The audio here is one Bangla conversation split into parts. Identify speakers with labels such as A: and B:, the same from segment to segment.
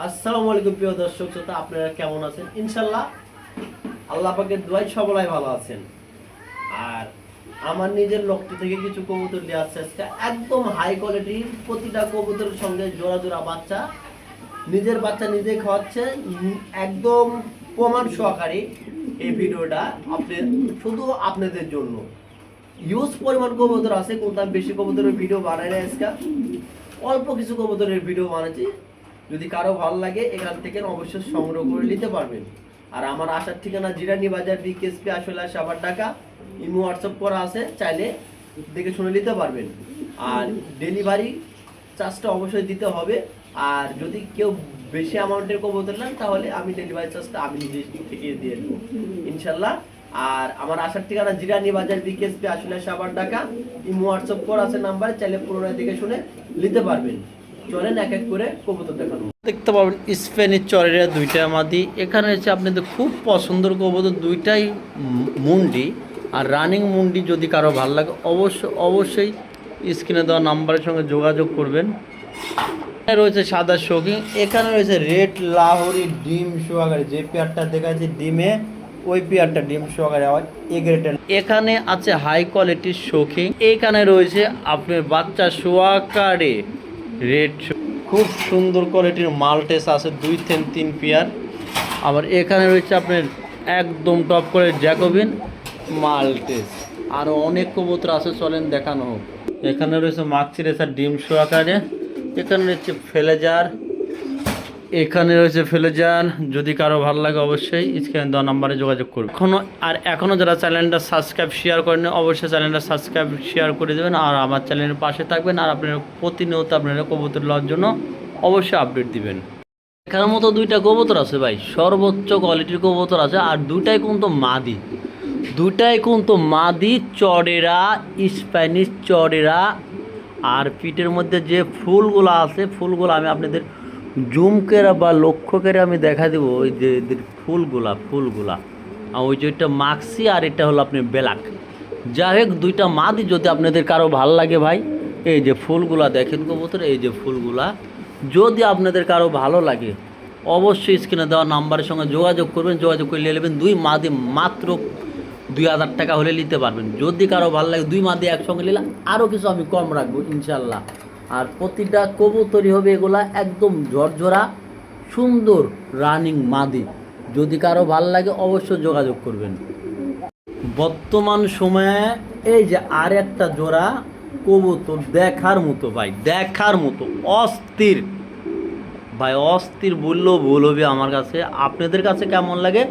A: আসসালামু আলাইকুম প্রিয় দর্শক শ্রোতা, আপনারা কেমন আছেন? ইনশাল্লাহ আল্লাহ পাকের দোয়ায় সবাই ভালো আছেন। আর আমার নিজের লক্ষ্য থেকে কিছু কবুতর নিয়ে আসছে আজকে, একদম হাই কোয়ালিটির। প্রতিটা কবুতরের সঙ্গে জোড়া জোড়া বাচ্চা, নিজের বাচ্চা নিজেই খাওয়াচ্ছে, একদম প্রমাণ সহকারী। এই ভিডিওটা শুধু আপনাদের জন্য। ইউজ পরিমাণ কবুতর আছে, কোনটা বেশি কবুতরের ভিডিও বানাই না আজকে, অল্প কিছু কবুতরের ভিডিও বানাচ্ছি। যদি কারো ভালো লাগে এখান থেকে অবশ্যই সংগ্রহ করে নিতে পারবেন। আর আমার আসার ঠিকানা জিরানি বাজার, বিকেএসপি আসলে সাভার ঢাকা। ইমো হোয়াটসঅ্যাপ করা আছে, চাইলে দেখে শুনে নিতে পারবেন। আর ডেলিভারি চার্জটা অবশ্যই দিতে হবে। আর যদি কেউ বেশি অ্যামাউন্টের কবুতর নেন তাহলে আমি ডেলিভারি চার্জটা আমি নিজে থেকে দিয়ে দেবো ইনশাল্লাহ। আর আমার আসার ঠিকানা জিরানি বাজার, বিকেএসপি আসলে সাভার ঢাকা। ইমো হোয়াটসঅ্যাপ করা আছে নাম্বার, চাইলে পুরোনো দেখে শুনে নিতে পারবেন। চলেন এক এক করে কবুতর দেখানো। দেখতে পাবেন স্পেনের চরের দুইটা মাদি। এখানে হচ্ছে আপনাদের খুব পছন্দের কবুতর, দুইটাই মুন্ডি। আর রানিং মুন্ডি যদি কারো ভালো লাগে অবশ্যই স্ক্রিনে দেওয়া নাম্বারের সঙ্গে যোগাযোগ করবেন। রয়েছে সাদা শৌখিন, এখানে রয়েছে রেড লাহোরি ডিম সোয়াগারে। যে পেয়ারটা দেখাচ্ছে ডিমে, ওই পেয়ারটা ডিম সোয়াগারে এগ্রেটের। এখানে আছে হাই কোয়ালিটির শৌখিন। এখানে রয়েছে আপনার বাচ্চা সোয়াকারে রেড, খুব সুন্দর কোয়ালিটির মাল্টেস আছে 2-3 পেয়ার। আবার এখানে রয়েছে আপনার একদম টপ করে জ্যাকোবিন মাল্টেস। আরও অনেক কবুতর আছে, চলেন দেখানো হোক। এখানে রয়েছে মাক্সি রেসার ডিম সোয়াকারে। এখানে রয়েছে ফেলেজার, এখানে রয়েছে ফেলেজার। যদি কারো ভালো লাগে অবশ্যই স্ক্রিনে দেওয়া নাম্বারে যোগাযোগ করুন। এখনও যারা চ্যানেলটা সাবস্ক্রাইব শেয়ার করেন অবশ্যই চ্যানেলটা সাবস্ক্রাইব শেয়ার করে দেবেন। আর আমার চ্যানেলের পাশে থাকবেন। আর আপনারা প্রতিনিয়ত আপনারা কবুতর লওয়ার জন্য অবশ্যই আপডেট দিবেন। এখানের মতো দুইটা কবুতর আছে ভাই, সর্বোচ্চ কোয়ালিটির কবুতর আছে। আর দুইটাই কিন্তু মাদি চড়েরা, স্প্যানিশ চড়েরা। আর পিঠের মধ্যে যে ফুলগুলো আছে, ফুলগুলো আমি আপনাদের জুম করে বা লক্ষ্য করে আমি দেখা দেবো। ওই যে ফুলগুলা ওই যে এটা মাক্সি, আর এটা হলো আপনি ব্ল্যাক। যাই হোক, দুইটা মাদি যদি আপনাদের কারো ভালো লাগে ভাই, এই যে ফুলগুলা দেখেন কবুতর, এই যে ফুলগুলা যদি আপনাদের কারো ভালো লাগে অবশ্যই স্ক্রিনে দেওয়া নাম্বারের সঙ্গে যোগাযোগ করবেন। যোগাযোগ করে নিয়ে নেবেন। দুই মাদি মাত্র 2000 টাকা হলে নিতে পারবেন। যদি কারো ভালো লাগে দুই মাদি একসঙ্গে নিলে আরও কিছু আমি কম রাখবো ইনশাল্লাহ। আর প্রতিটা কবুতরই হবে এগুলা একদম ঝরঝরা সুন্দর রানিং মাদি। যদি কারো ভালো লাগে অবশ্যই যোগাযোগ করবেন। বর্তমান সময়ে এই যে আর একটা জোড়া কবুতর দেখার মতো ভাই, দেখার মতো অস্থির ভাই, অস্থির বললেও ভুল হবে আমার কাছে। আপনাদের কাছে কেমন লাগে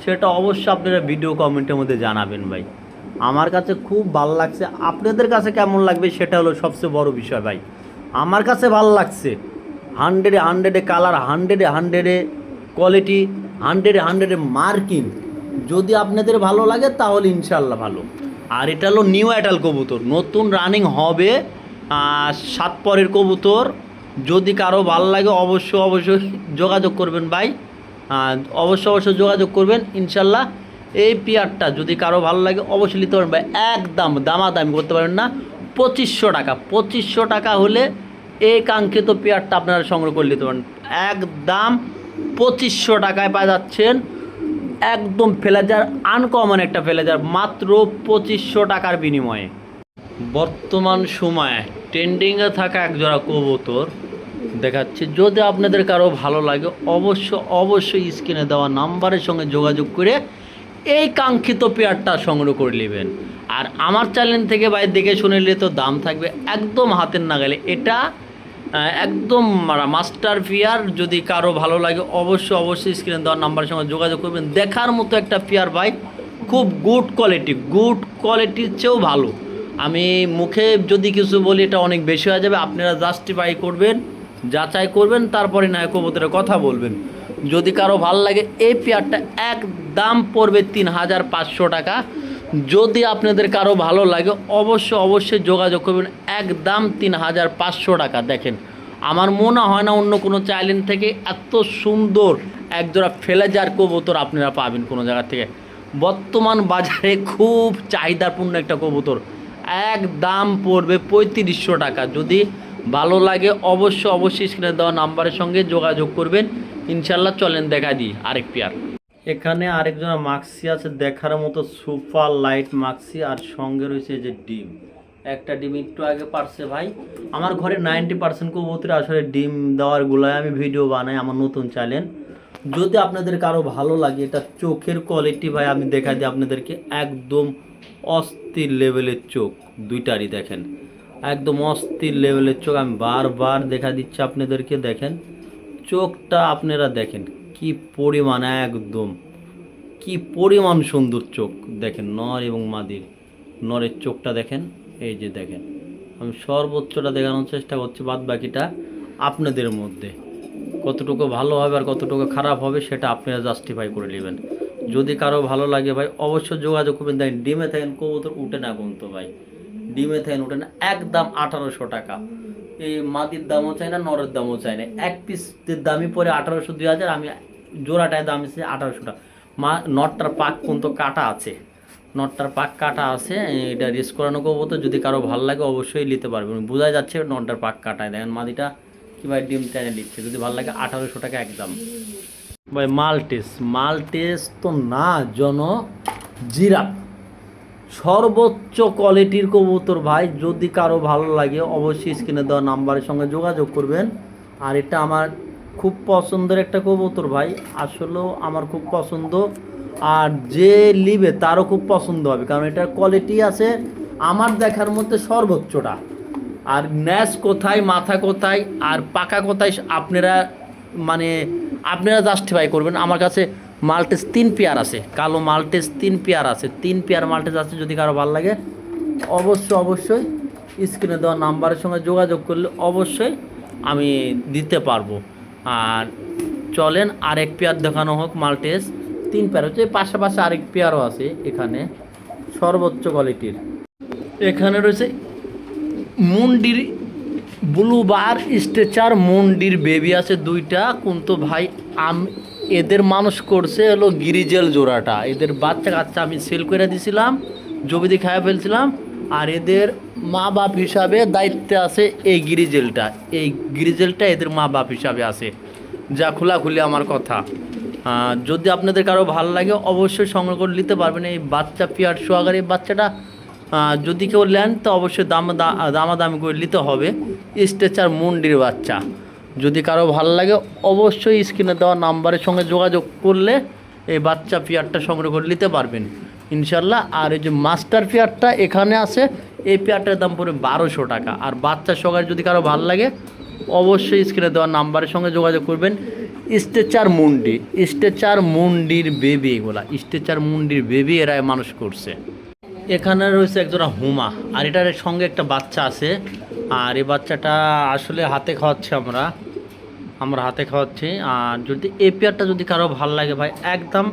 A: সেটা অবশ্যই আপনারা ভিডিও কমেন্টের মধ্যে জানাবেন ভাই। আমার কাছে খুব ভালো লাগছে, আপনাদের কাছে কেমন লাগবে সেটা হলো সবচেয়ে বড় বিষয় ভাই। আমার কাছে ভালো লাগছে। 100-100 কালার, 100-100 কোয়ালিটি, 100-100 মার্কিং। যদি আপনাদের ভালো লাগে তাহলে ইনশাল্লাহ ভালো। আর এটা হলো নিউ অ্যাডাল কবুতর, নতুন রানিং হবে 7 পরের কবুতর। যদি কারো ভালো লাগে অবশ্যই যোগাযোগ করবেন ভাই। অবশ্যই যোগাযোগ করবেন ইনশাল্লাহ। এই পেয়ারটা যদি কারো ভালো লাগে অবশ্যই নিতে পারেন ভাই। একদম দামাদামি করতে পারেন না। 2500 টাকা হলে এই কাঙ্ক্ষিত পেয়ারটা আপনারা সংগ্রহ করে নিতে পারেন। একদম 2500 টাকায় পাওয়া যাচ্ছেন একদম ফেলেজার, আনকমন একটা ফেলেজার, মাত্র 2500 টাকার বিনিময়ে। বর্তমান সময়ে ট্রেন্ডিংয়ে থাকা একজোড়া কবুতর দেখাচ্ছি। যদি আপনাদের কারো ভালো লাগে অবশ্যই স্ক্রিনে দেওয়া নাম্বারের সঙ্গে যোগাযোগ করে এই কাঙ্ক্ষিত পেয়ারটা সংগ্রহ করে নেবেন। আর আমার চ্যানেল থেকে ভাই দেখে শুনে নিলে তো দাম থাকবে একদম হাতের নাগালে। এটা একদম মাস্টার পেয়ার। যদি কারো ভালো লাগে অবশ্যই স্ক্রিনে দেওয়া নাম্বারের সঙ্গে যোগাযোগ করবেন। দেখার মতো একটা পেয়ার ভাই, খুব গুড কোয়ালিটির চেয়েও ভালো। আমি মুখে যদি কিছু বলি এটা অনেক বেশি হয়ে যাবে। আপনারা জাস্টিফাই করবেন, যাচাই করবেন, তারপরে না কবুতরের কথা বলবেন। যদি কারো ভালো লাগে এই পেয়ারটা একদম পড়বে 3500 টাকা। যদি আপনাদের কারো ভালো লাগে অবশ্যই যোগাযোগ করবেন। একদম 3500 টাকা। দেখেন, আমার মনে হয় না অন্য কোনো চ্যানেল থেকে এত সুন্দর একজোড়া ফেলেজার কবুতর আপনারা পাবেন কোনো জায়গা থেকে। বর্তমান বাজারে খুব চাহিদাপূর্ণ একটা কবুতর, এক দাম পড়বে 3500 টাকা। যদি ভালো লাগে অবশ্যই স্ক্রিনে দেওয়া নাম্বারের সঙ্গে যোগাযোগ করবেন ইনশাল্লাহ। চলেন দেখা দিই আরেক পেয়ার। এখানে আরেকজনের মাক্সি আছে দেখার মতো, সুপার লাইট মাক্সি, আর সঙ্গে রয়েছে যে ডিম। একটা ডিম একটু আগে পারছে ভাই। আমার ঘরে 90% কবুতর আসলে ডিম দেওয়ার গুলায় আমি ভিডিও বানাই আমার নতুন চ্যানেল। যদি আপনাদের কারো ভালো লাগে, এটা চোখের কোয়ালিটি ভাই আমি দেখা দিই আপনাদেরকে, একদম অস্থির লেভেলের চোখ দুইটারই দেখেন, একদম অস্থির লেভেলের চোখ। আমি বারবার দেখা দিচ্ছি আপনাদেরকে, দেখেন চোখটা আপনারা দেখেন কি পরিমাণ, একদম কি পরিমাণ সুন্দর চোখ দেখেন। নর এবং মাদির, নরের চোখটা দেখেন, এই যে দেখেন। আমি সর্বোচ্চটা দেখানোর চেষ্টা করছি, বাদ বাকিটা আপনাদের মধ্যে কতটুকু ভালো হবে আর কতটুকু খারাপ হবে সেটা আপনারা জাস্টিফাই করে নেবেন। যদি কারো ভালো লাগে ভাই অবশ্যই যোগাযোগ করবেন। দেখেন ডিমে থাকেন কবুতর উঠে না কিন্তু ভাই, ডিমে থাকেন উঠে না, একদম 1800 টাকা। এই মাদির দামও চাই না, নরের দামও চাই না, এক পিসের দামই পরে 1800 2000। আমি জোড়াটায় দাম এসেছে 1800 টাকা। নটটার পাক কিন্তু কাটা আছে, নটটার পাক কাটা আছে, এটা রেস করানো কবুতর। যদি কারো ভালো লাগে অবশ্যই নিতে পারবেন, বোঝা যাচ্ছে নটটার পাক কাটায়। দেখেন মাদিটা কি ভাই ডিম টেনে দিচ্ছে। যদি ভালো লাগে 1800 টাকা একদম ভাই। মালটেস তো না, জিরাফ সর্বোচ্চ কোয়ালিটির কবুতর ভাই। যদি কারো ভালো লাগে অবশ্যই স্ক্রিনে দেওয়া নাম্বারের সঙ্গে যোগাযোগ করবেন। আর এটা আমার খুব পছন্দের একটা কবুতর ভাই, আসলেও আমার খুব পছন্দ। আর যে নিবে তারও খুব পছন্দ হবে, কারণ এটার কোয়ালিটি আছে আমার দেখার মধ্যে সর্বোচ্চটা। আর ন্যাস কোথায়, মাথা কোথায়, আর পাকা কোথায় আপনারা মানে আপনারা জাস্টিফাই করবেন। আমার কাছে মাল্টেস 3 পেয়ার আছে, কালো মাল্টেস 3 পেয়ার আছে, 3 পেয়ার মাল্টেস আছে। যদি কারো ভালো লাগে অবশ্যই স্ক্রিনে দেওয়া নাম্বারের সঙ্গে যোগাযোগ করলে অবশ্যই আমি দিতে পারবো। আর চলেন আরেক পেয়ার দেখানো হোক। মাল্টেস 3 পেয়ার হচ্ছে, পাশাপাশি আরেক পেয়ারও আছে এখানে সর্বোচ্চ কোয়ালিটির। এখানে রয়েছে মুন্ডির ব্লু বার স্ট্রেচার, মুন্ডির বেবি আছে দুইটা। কিন্তু ভাই এদের মানুষ করছে হলো গিরিজেল জোড়াটা। এদের বাচ্চা কাচ্চা আমি সেল করে দিয়েছিলাম, জমিতে খাইয়া ফেলছিলাম। আর এদের মা বাপ হিসাবে দায়িত্বে আছে এই গিরিজেলটা এদের মা বাপ হিসাবে আছে, যা খোলাখুলি আমার কথা। যদি আপনাদের কারো ভালো লাগে অবশ্যই সংগ্রহ করে নিতে পারবেন। এই বাচ্চা পিয়ার সোয়াগার এই বাচ্চাটা যদি কেউ নেন তো অবশ্যই দামাদামি করে নিতে হবে। স্ট্রেচার মুন্ডির বাচ্চা যদি কারো ভালো লাগে অবশ্যই স্ক্রিনে দেওয়া নাম্বারের সঙ্গে যোগাযোগ করলে এই বাচ্চা পেয়ারটা সংগ্রহ করে নিতে পারবেন ইনশাল্লাহ। আর এই যে মাস্টার পেয়ারটা এখানে আছে, এই পেয়ারটার দাম পড়বে 1200 টাকা। আর বাচ্চা সহকারে যদি কারো ভালো লাগে অবশ্যই স্ক্রিনে দেওয়া নাম্বারের সঙ্গে যোগাযোগ করবেন। স্ট্রেচার মুন্ডির বেবি, এগুলা স্ট্রেচার মুন্ডির বেবি, এরা মানুষ করছে। এখানে রয়েছে একজোড়া হুমা, আর এটার সঙ্গে একটা বাচ্চা আছে। আর এই বাচ্চাটা আসলে হাতে খাওয়াচ্ছি আমরা হাতে খাওয়াচ্ছি। আর যদি এই পেয়ারটা যদি কারো ভালো লাগে ভাই একদম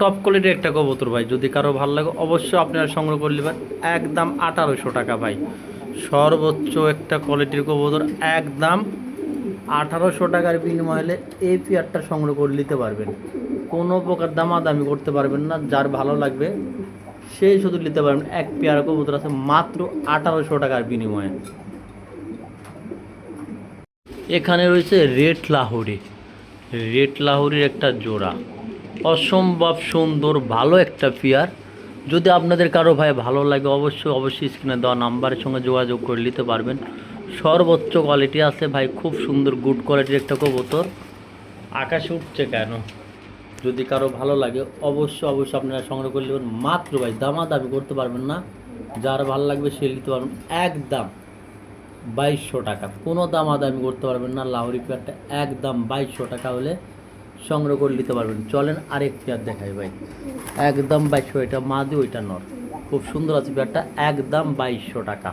A: টপ কোয়ালিটির একটা কবুতর ভাই। যদি কারো ভালো লাগে অবশ্যই আপনারা সংগ্রহ করে নেবেন, একদম 1800 টাকা ভাই। সর্বোচ্চ একটা কোয়ালিটির কবুতর, একদম 1800 টাকার বিনিময়ে হলে এই পেয়ারটা সংগ্রহ করে নিতে পারবেন। কোনো প্রকার দামাদামি করতে পারবেন না, যার ভালো লাগবে সেই শুধু নিতে পারবেন। এক পেয়ার কবুতর আছে মাত্র 1800 টাকার বিনিময়ে। এখানে রয়েছে রেড লাহোরির একটা জোড়া, অসম্ভব সুন্দর ভালো একটা পেয়ার। যদি আপনাদের কারো ভাই ভালো লাগে অবশ্যই স্ক্রিনে দেওয়া নাম্বারের সঙ্গে যোগাযোগ করে নিতে পারবেন। সর্বোচ্চ কোয়ালিটি আছে ভাই, খুব সুন্দর গুড কোয়ালিটির একটা কবুতর। আকাশে উঠছে কেন, যদি কারো ভালো লাগে অবশ্যই আপনারা সংগ্রহ করে নেবেন। মাত্র ভাই দামাদামি করতে পারবেন না, যার ভালো লাগবে সে নিতে পারবেন একদম 2200 টাকা। কোনো দামাদামি করতে পারবেন না। লাহোরি পেয়ারটা একদম 2200 টাকা হলে সংগ্রহ করে নিতে পারবেন। চলেন আরেক পেয়ার দেখাই ভাই, একদম 2200। এটা মাদি, ওইটা নর, খুব সুন্দর আছে পেয়ারটা, একদম 2200 টাকা।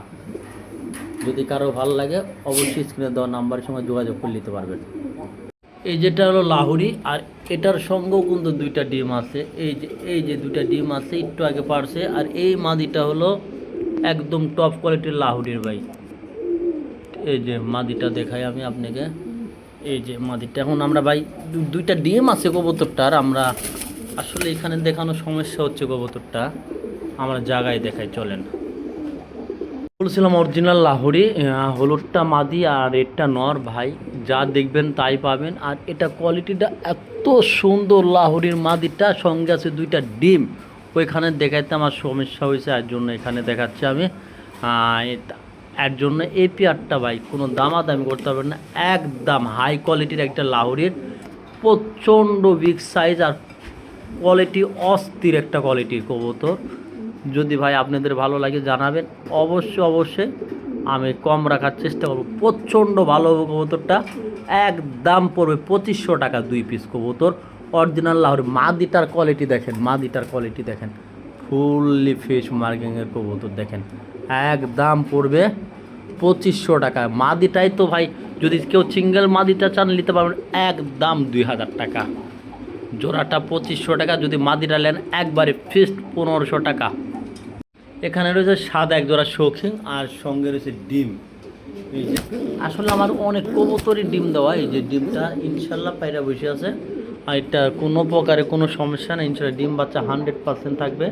A: যদি কারো ভালো লাগে অবশ্যই স্ক্রিনে দেওয়া নাম্বারের সঙ্গে যোগাযোগ করে নিতে পারবেন। এই যেটা হলো লাহোরি, আর এটার সঙ্গেও কিন্তু দুইটা ডিম আছে। এই যে দুইটা ডিম আছে, একটু আগে পারছে। আর এই মাদিটা হলো একদম টপ কোয়ালিটির লাহোরির ভাই। এই যে মাদিটা দেখাই আমি আপনাকে, এই যে মাদিটা। এখন আমরা ভাই দুইটা ডিম আছে কবুতরটার, আমরা আসলে এখানে দেখানো সমস্যা হচ্ছে কবুতরটা। আমরা জায়গায় দেখাই, চলেন। বলছিলাম অরিজিনাল লাহোরি, হলুদটা মাদি আর রেডটা নর ভাই, যা দেখবেন তাই পাবেন। আর এটা কোয়ালিটিটা এত সুন্দর, লাহোরির মাদিটা সঙ্গে আছে 2টা ডিম। ওইখানে দেখাইতে আমার সমস্যা হয়েছে, এর জন্য এখানে দেখাচ্ছি আমি। এর জন্য এই পেয়ারটা ভাই কোনো দামাদামি করতে পারবেন না, একদম হাই কোয়ালিটির একটা লাহোরির, প্রচণ্ড বিগ সাইজ আর কোয়ালিটি অস্থির একটা কোয়ালিটির কবুতর। যদি ভাই আপনাদের ভালো লাগে জানাবেন, অবশ্যই আমি কম রাখার চেষ্টা করব। প্রচণ্ড ভালো কবুতরটা, একদম পড়বে 2500 টাকা 2 পিস কবুতর, অরিজিনাল লাহোরি। মাদিটার কোয়ালিটি দেখেন, মাদিটার কোয়ালিটি দেখেন, ফুললি ফিশ মার্কিংয়ের কবুতর দেখেন, একদম পড়বে 2500 টাকা। মাদিটাই তো ভাই, যদি কেউ সিঙ্গেল মাদিটা চান নিতে পারবেন একদম 2000 টাকা, জোড়াটা 2500 টাকা। যদি মাদিটা নেন একবারে ফিক্সড 1500 টাকা। এখানে রয়েছে সাদা এক জোড়া শৌখিন আর সঙ্গে রয়েছে ডিম। এই যে আসলে আমার অনেক কবুতরই ডিম দেওয়া, এই যে ডিমটা ইনশাল্লাহ পায়রা বসে আছে। আর এটা কোনো প্রকারে কোনো সমস্যা নেই, ইনশাল্লাহ ডিম বাচ্চা 100% থাকবে।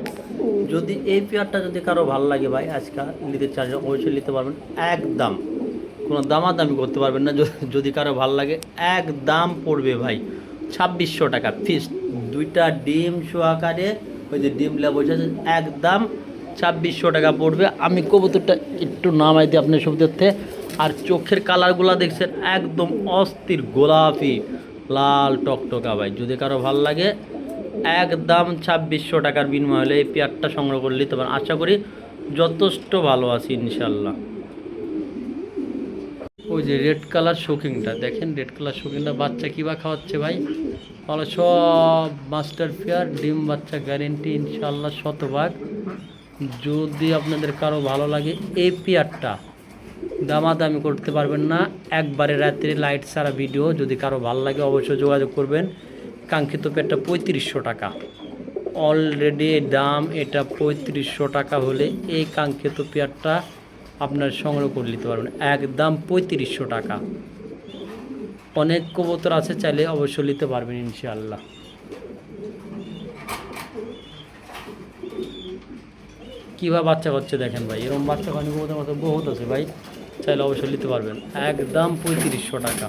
A: যদি এই পেয়ারটা যদি কারো ভালো লাগে ভাই, আজকে নিতে চান অবশ্যই নিতে পারবেন, একদম কোনো দামাদামি করতে পারবেন না। যদি কারো ভালো লাগে একদম পড়বে ভাই 2600 টাকা ফিক্সড, 2টা ডিম সহকারে। ওই যে ডিম লেবু বসে আছে, একদম 2600 টাকা পড়বে। আমি কবুতরটা একটু নামাই দিই আপনার সুবিধার্থে। আর চোখের কালারগুলো দেখছেন একদম অস্থির গোলাপি লাল টকটকা ভাই, যদি কারো ভালো লাগে একদম 2600 টাকার বিনিময় হলে এই পেয়ারটা সংগ্রহ করে নিতে পারেন। আশা করি যথেষ্ট ভালো আছি ইনশাল্লাহ। ওই যে রেড কালার শৌকিংটা দেখেন, রেড কালার শৌকিংটা বাচ্চা কিবা খাওয়াচ্ছে ভাই, ভালো সব মাস্টার পেয়ার, ডিম বাচ্চা গ্যারেন্টি ইনশাল্লাহ 100%। যদি আপনাদের কারো ভালো লাগে এই পেয়ারটা দামাদামি করতে পারবেন না, একবারে রাত্রে লাইট ছাড়া ভিডিও। যদি কারো ভালো লাগে অবশ্যই যোগাযোগ করবেন। কাঙ্ক্ষিত পেয়ারটা 3500 টাকা, অলরেডি দাম এটা 3500 টাকা হলে এই কাঙ্ক্ষিত পেয়ারটা আপনার সংগ্রহ করে নিতে পারবেন, একদম 3500 টাকা। অনেক কবুতর আছে, চাইলে অবশ্যই নিতে পারবেন ইনশাআল্লাহ। কীভাবে বাচ্চা করছে দেখেন ভাই, এরকম বাচ্চা খানি কবুতর মতো বহুত আছে ভাই, চাইলে অবশ্যই নিতে পারবেন, একদম 3500 টাকা।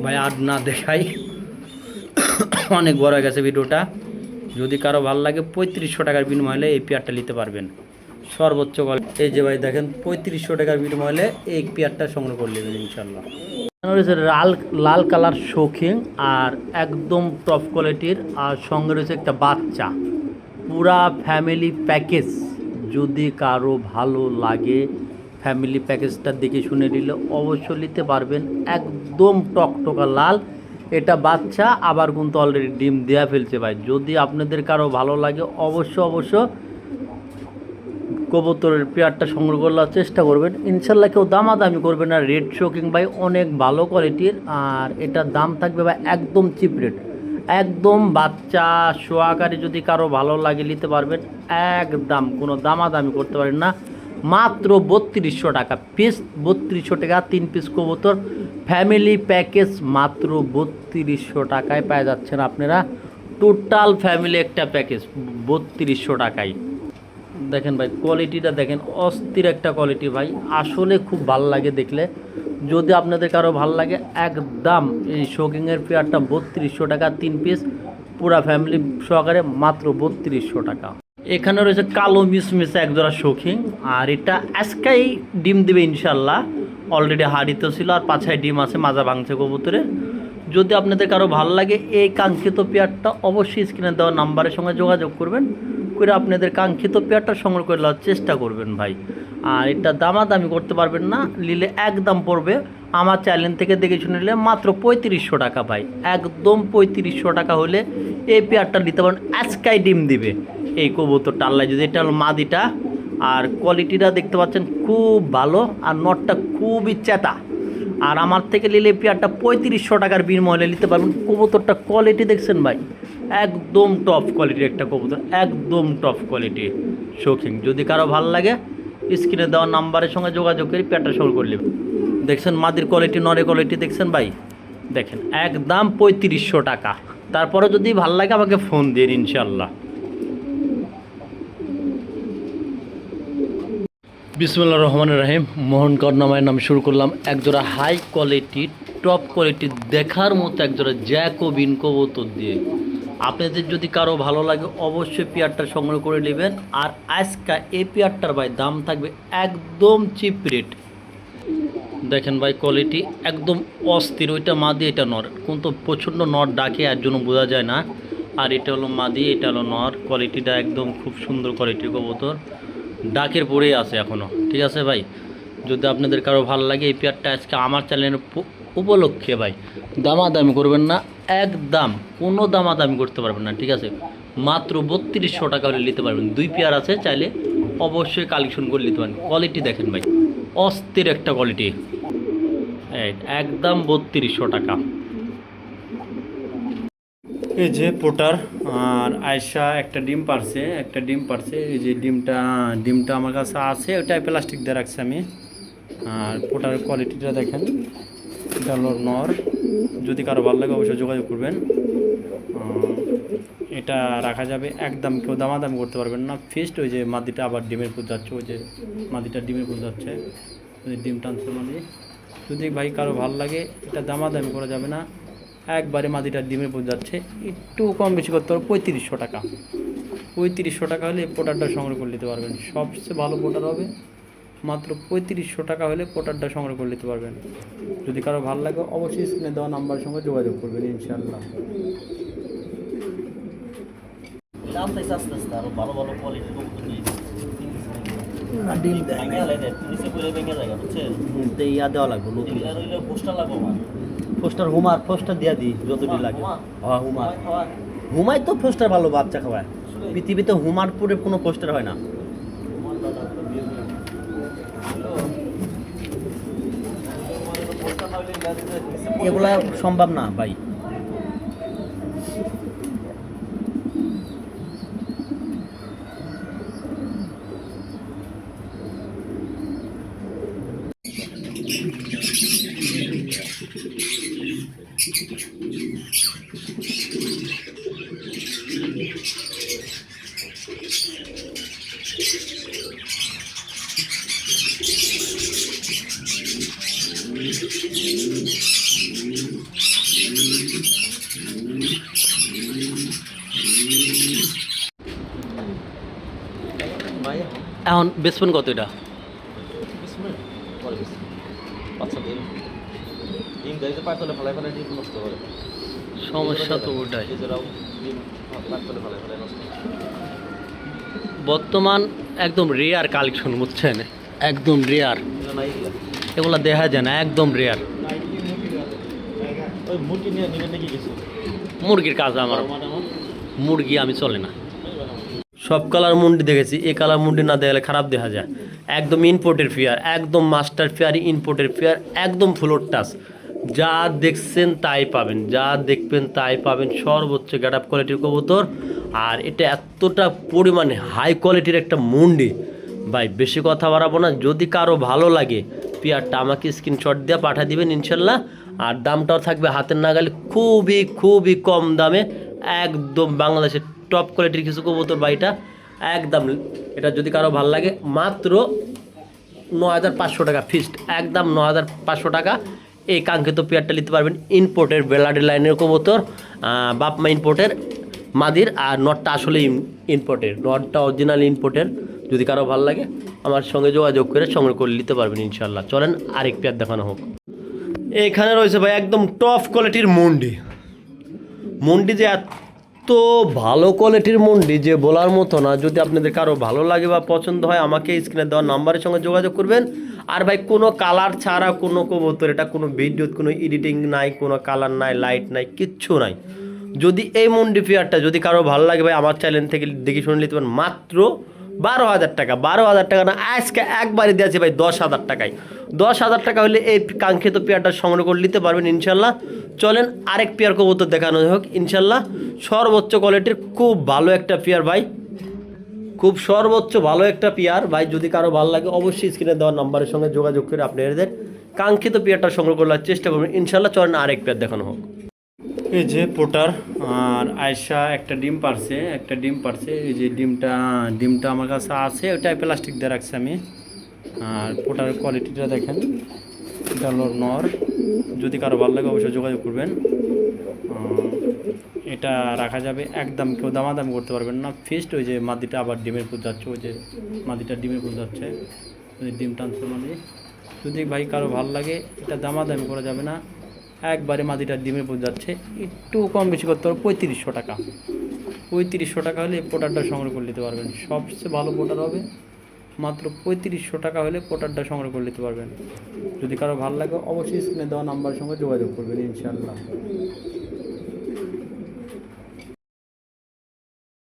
A: ভাই আর না দেখাই, অনেক বড় হয়ে গেছে ভিডিওটা। যদি কারো ভালো লাগে 3500 টাকার বিনিময়ে এই পেয়ারটা নিতে পারবেন সর্বোচ্চ। এই যে ভাই দেখেন 3500 টাকার বিনিময়ে এই পেয়ারটা সংগ্রহ করে নেবেন ইনশাল্লাহ। রয়েছে লাল কালার শৌখিন আর একদম টপ কোয়ালিটির, আর সঙ্গে রয়েছে একটা বাচ্চা, পুরা ফ্যামিলি প্যাকেজ। যদি কারো ভালো লাগে ফ্যামিলি প্যাকেজটা দেখে শুনে নিলে অবশ্যই নিতে পারবেন, একদম টকটকা লাল। এটা বাচ্চা আবার কিন্তু অলরেডি ডিম দেয়া ফেলছে ভাই। যদি আপনাদের কারো ভালো লাগে অবশ্য কবুতরের পেয়ারটা সংগ্রহ করার চেষ্টা করবেন ইনশাল্লাহ। কেউ দামাদামি করবে না, রেড শৌকিং ভাই অনেক ভালো কোয়ালিটির। আর এটার দাম থাকবে ভাই একদম চিপ রেট, একদম বাচ্চা সোয়াকারি। যদি কারো ভালো লাগে নিতে পারবেন, একদম কোনো দামাদামি করতে পারেন না, মাত্র 3200 টাকা পিস। 3200 টাকা 3 পিস কবুতর ফ্যামিলি প্যাকেজ, মাত্র 3200 টাকায় পেয়ে যাচ্ছেন আপনারা। টোটাল ফ্যামিলি একটা প্যাকেজ 3200 টাকায়। দেখেন ভাই কোয়ালিটিটা দেখেন, অস্থির একটা কোয়ালিটি ভাই, আসলে খুব ভালো লাগে দেখলে। যদি আপনাদের কারো ভালো লাগে একদম এই শৌকিংয়ের পেয়ারটা 3200 টাকা 3 পিস, পুরা ফ্যামিলি সহকারে মাত্র 3200 টাকা। এখানে রয়েছে কালো মিসমিসে একজোড়া শৌখিন, আর এটা আজকেই ডিম দেবে ইনশাল্লাহ। অলরেডি হাড়িতে ছিল আর পাছায় ডিম আছে, মাজা ভাঙছে কবুতরের। যদি আপনাদের কারো ভালো লাগে এই কাঙ্ক্ষিত পেয়ারটা অবশ্যই স্ক্রিনে দেওয়া নাম্বারের সঙ্গে যোগাযোগ করবেন, করে আপনাদের কাঙ্ক্ষিত পেয়ারটা সংগ্রহ করে নেওয়ার চেষ্টা করবেন ভাই। আর এটা দামাদামি করতে পারবেন না, নিলে একদম পড়বে আমার চ্যানেল থেকে দেখে শুনে নিলে মাত্র 3500 টাকা ভাই, একদম 3500 টাকা হলে এই পেয়ারটা নিতে পারেন। আজকাই ডিম দিবে এই কবুতরটা আল্লাহ যদি। এটা হলো মাদিটা, আর কোয়ালিটিটা দেখতে পাচ্ছেন খুব ভালো, আর নটটা খুবই চেতা। আর আমার থেকে নিলে পেয়ারটা 3500 টাকার বিনিময়ে নিতে পারবেন। কবুতরটা কোয়ালিটি দেখছেন ভাই, একদম টপ কোয়ালিটির একটা কবুতর, একদম টপ কোয়ালিটি শৌখিন। যদি কারো ভালো লাগে স্ক্রিনে দেওয়া নাম্বারের সঙ্গে যোগাযোগ করে পেয়ারটা সংগ্রহ করে নেবেন। দেখছেন মাদির কোয়ালিটি, নরের কোয়ালিটি দেখছেন ভাই, দেখেন একদম 3500 টাকা। তারপরে যদি ভালো লাগে আমাকে ফোন দিন ইনশাল্লাহ। বিসমিল্লাহির রহমানির রহিম। মোহন কর্ণামায়ের নাম শুরু করলাম। একজোড়া হাই কোয়ালিটি, টপ কোয়ালিটি দেখার মতো একজোড়া জ্যাকোবিন কবুতর দিয়ে। আপনাদের যদি কারো ভালো লাগে অবশ্যই পেয়ারটা সংগ্রহ করে নেবেন। আর আজকে এই পেয়ারটার ভাই দাম থাকবে একদম চিপ রেট। দেখেন ভাই কোয়ালিটি একদম অস্থির। ওইটা মাদি, এটা নর, কিন্তু প্রচণ্ড নর ডাকে, এর জন্য বোঝা যায় না। আর এটা হলো মাদি, এটা হলো নর। কোয়ালিটিটা একদম খুব সুন্দর কোয়ালিটির কবুতর, ডাকের পরেই আছে এখনও। ঠিক আছে ভাই, যদি আপনাদের কারো ভালো লাগে এই পেয়ারটা আজকে আমার চ্যানেলের উপলক্ষে ভাই দামাদামি করবেন না, একদম কোনো দামাদামি করতে পারবেন না। ঠিক আছে, মাত্র 3200 টাকা হলে নিতে পারবেন। 2 পেয়ার আছে, চাইলে অবশ্যই কালেকশন করে নিতে পারেন। কোয়ালিটি দেখেন ভাই, অস্থির একটা কোয়ালিটি, একদম 3200 টাকা। এই যে পোটার আর আয়সা একটা ডিম পারছে, এই যে ডিমটা আমার কাছে আছে, ওটাই প্লাস্টিক দিয়ে রাখছি আমি। আর পোটার কোয়ালিটিটা দেখেন, এটা হলো নর। যদি কারো ভালো লাগে অবশ্যই যোগাযোগ করবেন। এটা রাখা যাবে একদম, কেউ দামাদামি করতে পারবেন না। ফিক্সড। ওই যে মাদিটা আবার ডিমের পুঁত যাচ্ছে, ওই যে মাদিটা ডিমের পুঁত যাচ্ছে, ওই ডিম টানছে মাদি। যদি ভাই কারো ভালো লাগে এটা দামাদামি করা যাবে না, একবারে মাদিটার ডিমের পুঁত যাচ্ছে। একটু কম বেশি করতে হবে, 3500 টাকা। 3500 টাকা হলে পোটারটা সংগ্রহ করে নিতে পারবেন। সবচেয়ে ভালো পোটার হবে, মাত্র 3500 টাকা হলে পোটারটা সংগ্রহ করে নিতে পারবেন। যদি কারো ভালো লাগে অবশ্যই স্ক্রিনে দেওয়া নাম্বারের সঙ্গে যোগাযোগ করবেন ইনশাআল্লাহ। ইয়া দেওয়া লাগবে, পোস্টার পোস্টার দিয়া দিই যতটি লাগে। হ্যাঁ হুমাই তো পোস্টার ভালো বাচ্চা খাওয়ায়। পৃথিবীতে হুমার পরে কোনো পোস্টার হয় না। এগুলা সম্ভব না ভাই। এখন বেসবেন কত এটা? সমস্যা তো ওটাই। বর্তমান একদম রেয়ার কালেকশন, বুঝছেন, একদম রেয়ার। এগুলো দেখা যায় না, একদম রেয়ার। মুরগির কাজ আমার, মুরগি আমি চলে না। সব কালার মুন্ডি দেখেছি, এই কালার মুন্ডি না দেখলে খারাপ দেখা যায়। একদম ইম্পোর্টের ফেয়ার, একদম মাস্টার ফেয়ার, ইম্পোর্টের ফেয়ার, একদম ফ্লোর টাচ। যা দেখছেন তাই পাবেন, যা দেখবেন তাই পাবেন। সর্বোচ্চ গেট আপ কোয়ালিটির কবুতর। আর এটা এতটা পরিমাণে হাই কোয়ালিটির একটা মুন্ডি ভাই, বেশি কথা বাড়াবো না। যদি কারো ভালো লাগে পেয়ারটা আমাকে স্ক্রিনশট দিয়ে পাঠিয়ে দিবেন ইনশাল্লাহ। আর দামটাও থাকবে হাতের নাগালে, খুবই খুবই কম দামে। একদম বাংলাদেশের টপ কোয়ালিটির কিছু কবুতর বাড়িটা একদম। এটা যদি কারো ভালো লাগে মাত্র 9500 টাকা ফিক্সড, একদম 9500 টাকা। এই কাঙ্ক্ষিত পেয়ারটা নিতে পারবেন। ইম্পোর্টের বেলাডি লাইনের কবুতর, বাপমা ইম্পোর্টের মাদির। আর নটটা আসলে ইম্পোর্টের, নটটা অরিজিনাল ইম্পোর্টের। যদি কারো ভালো লাগে আমার সঙ্গে যোগাযোগ করে সংগ্রহ করে নিতে পারবেন ইনশাল্লাহ। চলেন আরেক পেয়ার দেখানো হোক। এখানে রয়েছে ভাই একদম টপ কোয়ালিটির মুন্ডি। মুন্ডি যে এত ভালো কোয়ালিটির মুন্ডি যে বলার মতো না। যদি আপনাদের কারো ভালো লাগে বা পছন্দ হয় আমাকে স্ক্রিনে দেওয়া নাম্বারের সঙ্গে যোগাযোগ করবেন। আর ভাই কোনো কালার ছাড়া কোনো কবুতর, এটা কোনো ভিডিও, কোনো এডিটিং নাই, কোনো কালার নাই, লাইট নাই, কিচ্ছু নাই। যদি এই মুন্ডি পেয়ারটা যদি কারো ভালো লাগে ভাই আমার চ্যানেল থেকে দেখে শুনে নিতে পারেন মাত্র 12,000 টাকা। 12,000 টাকা না, আজকে একবারে দিয়েছি ভাই 10,000 টাকায়। 10,000 টাকা হলে এই কাঙ্ক্ষিত পেয়ারটা সংগ্রহ করে নিতে পারবেন ইনশাল্লাহ। চলেন আরেক পেয়ার কবুতর দেখানো হোক ইনশাল্লাহ। সর্বোচ্চ কোয়ালিটির খুব ভালো একটা পেয়ার ভাই, খুব সর্বোচ্চ ভালো একটা পেয়ার ভাই। যদি কারো ভালো লাগে অবশ্যই স্ক্রিনে দেওয়া নাম্বারের সঙ্গে যোগাযোগ করে আপনাদের কাঙ্ক্ষিত পেয়ারটা সংগ্রহ করার চেষ্টা করবেন ইনশাল্লাহ। চলেন আরেক পেয়ার দেখানো হোক। এই যে পোটার আর আয়শা একটা ডিম পারছে, এই যে ডিমটা আমার কাছে আছে, ওটাই প্লাস্টিক দিয়ে রাখছি আমি। আর পোটার কোয়ালিটিটা দেখেন, এটা হলো নর। যদি কারো ভালো লাগে অবশ্যই যোগাযোগ করবেন। এটা রাখা যাবে একদম, কেউ দামাদামি করতে পারবেন না, ফিক্সড। ওই যে মাদিটা আবার ডিমের পুজ যাচ্ছে, ওই যে মাদিটা ডিমের পুজ যাচ্ছে, ওই ডিম টানছে মানে। যদি ভাই কারো ভালো লাগে, এটা দামাদামি করা যাবে না, একবারে মাদিটা ডিমের পুজ যাচ্ছে। একটু কম বেশি করতে পারবে 3500 টাকা। 3500 টাকা হলে এই পোটারটা সংগ্রহ করে নিতে পারবেন। সবচেয়ে ভালো পোটার হবে, মাত্র 3500 টাকা হলে পোটারটা সংগ্রহ করে নিতে পারবেন। যদি কারো ভালো লাগে অবশ্যই স্ক্রিনে দেওয়া নাম্বারের সঙ্গে যোগাযোগ করবেন ইনশাআল্লাহ।